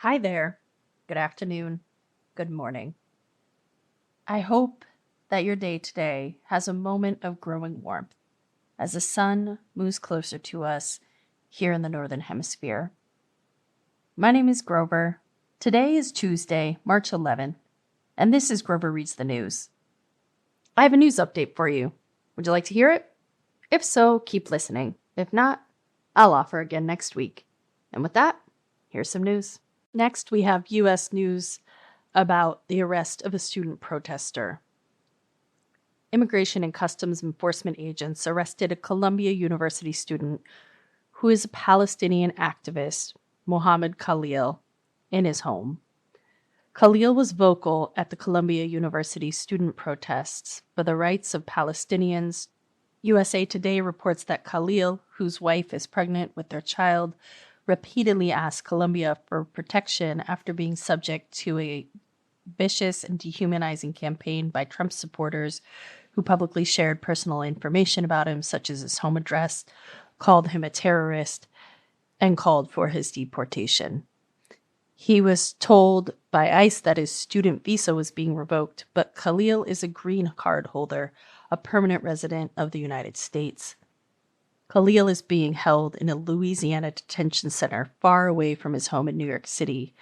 Hi there. Good afternoon. Good morning. I hope that your day today has a moment of growing warmth as the sun moves closer to us here in the Northern Hemisphere. My name is Grover. Today is Tuesday, March 11th, and this is Grover Reads the News. I have a news update for you. Would you like to hear it? If so, keep listening. If not, I'll offer again next week. And with that, here's some news. Next, we have U.S. news about the arrest of a student protester. Immigration and Customs Enforcement agents arrested a Columbia University student who is a Palestinian activist, Mohammed Khalil, in his home. Khalil was vocal at the Columbia University student protests for the rights of Palestinians. USA Today reports that Khalil, whose wife is pregnant with their child, repeatedly asked Columbia for protection after being subject to a vicious and dehumanizing campaign by Trump supporters who publicly shared personal information about him, such as his home address, called him a terrorist, and called for his deportation. He was told by ICE that his student visa was being revoked, but Khalil is a green card holder, a permanent resident of the United States. Khalil is being held in a Louisiana detention center far away from his home in New York City,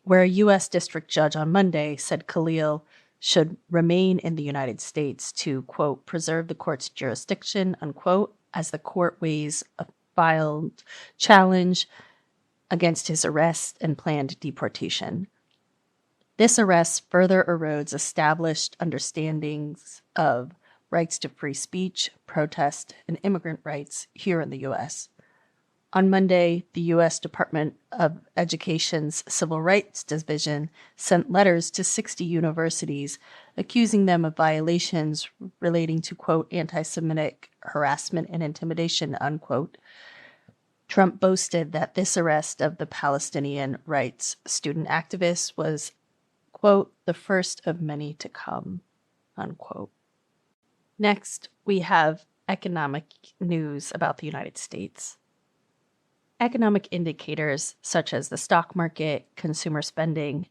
where a U.S. district judge on Monday said Khalil should remain in the United States to, quote, preserve the court's jurisdiction, unquote, as the court weighs a filed challenge against his arrest and planned deportation. This arrest further erodes established understandings of rights to free speech, protest, and immigrant rights here in the U.S. On Monday, the U.S. Department of Education's Civil Rights Division sent letters to 60 universities accusing them of violations relating to, quote, anti-Semitic harassment and intimidation, unquote. Trump boasted that this arrest of the Palestinian rights student activist was, quote, the first of many to come, unquote. Next, we have economic news about the United States. Economic indicators such as the stock market, consumer spending,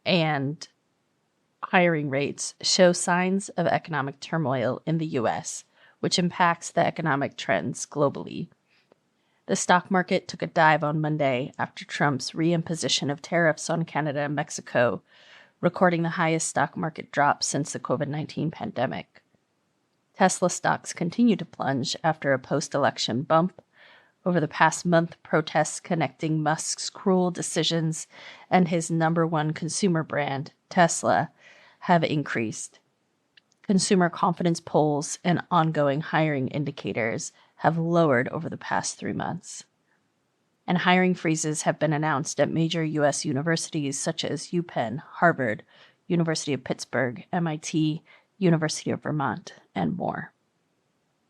and hiring rates show signs of economic turmoil in the U.S., which impacts the economic trends globally. The stock market took a dive on Monday after Trump's reimposition of tariffs on Canada and Mexico, recording the highest stock market drop since the COVID-19 pandemic. Tesla stocks continue to plunge after a post-election bump. Over the past month, protests connecting Musk's cruel decisions and his number one consumer brand, Tesla, have increased. Consumer confidence polls and ongoing hiring indicators have lowered over the past 3 months. And hiring freezes have been announced at major U.S. universities such as UPenn, Harvard, University of Pittsburgh, MIT, University of Vermont, and more.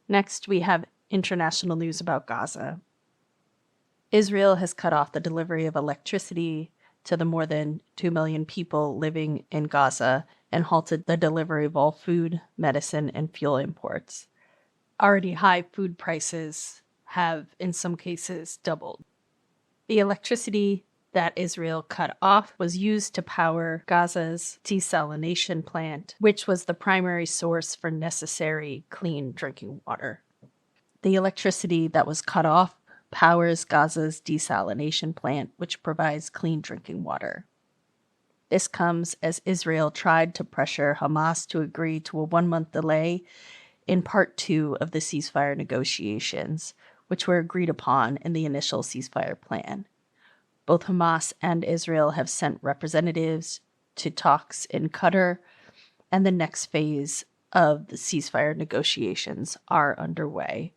Next, we have international news about Gaza. Israel has cut off the delivery of electricity to the more than 2 million people living in Gaza and halted the delivery of all food, medicine, and fuel imports. Already high food prices have, in some cases, doubled. The electricity that Israel cut off was used to power Gaza's desalination plant, which was the primary source for necessary clean drinking water. The electricity that was cut off powers Gaza's desalination plant, which provides clean drinking water. This comes as Israel tried to pressure Hamas to agree to a 1-month delay in Part 2 of the ceasefire negotiations, which were agreed upon in the initial ceasefire plan. Both Hamas and Israel have sent representatives to talks in Qatar, and the next phase of the ceasefire negotiations are underway.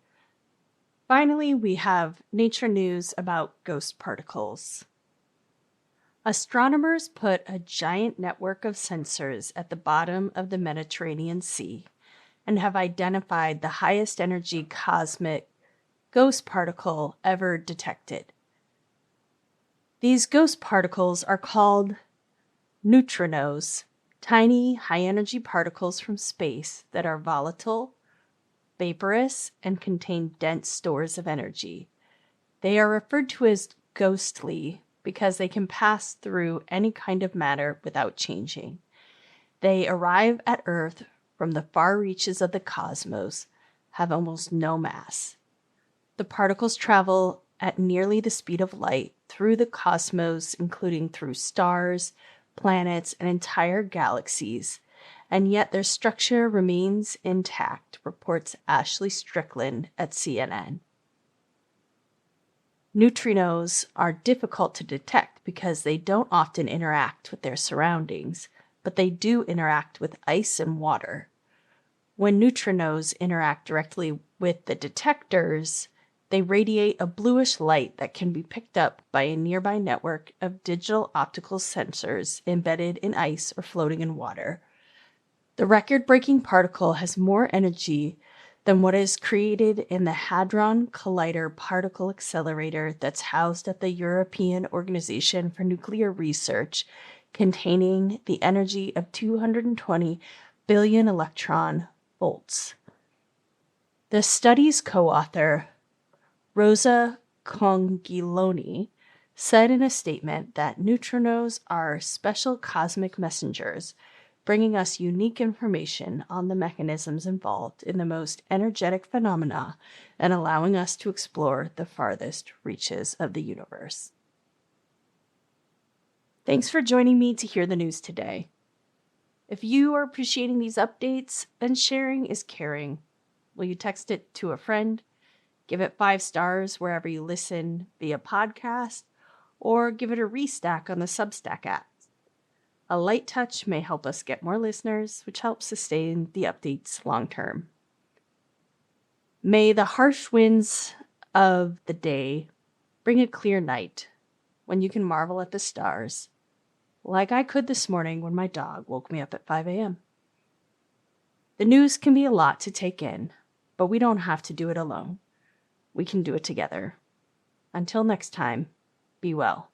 Finally, we have nature news about ghost particles. Astronomers put a giant network of sensors at the bottom of the Mediterranean Sea and have identified the highest energy cosmic ghost particle ever detected. These ghost particles are called neutrinos, tiny high-energy particles from space that are volatile, vaporous, and contain dense stores of energy. They are referred to as ghostly because they can pass through any kind of matter without changing. They arrive at Earth from the far reaches of the cosmos, have almost no mass. The particles travel at nearly the speed of light through the cosmos, including through stars, planets, and entire galaxies, and yet their structure remains intact, reports Ashley Strickland at CNN. Neutrinos are difficult to detect because they don't often interact with their surroundings, but they do interact with ice and water. When neutrinos interact directly with the detectors, they radiate a bluish light that can be picked up by a nearby network of digital optical sensors embedded in ice or floating in water. The record-breaking particle has more energy than what is created in the Hadron Collider particle accelerator that's housed at the European Organization for Nuclear Research, containing the energy of 220 billion electron volts. The study's co-author, Rosa Congiloni, said in a statement that neutrinos are special cosmic messengers, bringing us unique information on the mechanisms involved in the most energetic phenomena and allowing us to explore the farthest reaches of the universe. Thanks for joining me to hear the news today. If you are appreciating these updates, then sharing is caring. Will you text it to a friend? Give it 5 stars wherever you listen via podcast, or give it a restack on the Substack app. A light touch may help us get more listeners, which helps sustain the updates long term. May the harsh winds of the day bring a clear night when you can marvel at the stars, like I could this morning when my dog woke me up at 5 a.m. The news can be a lot to take in, but we don't have to do it alone. We can do it together. Until next time, be well.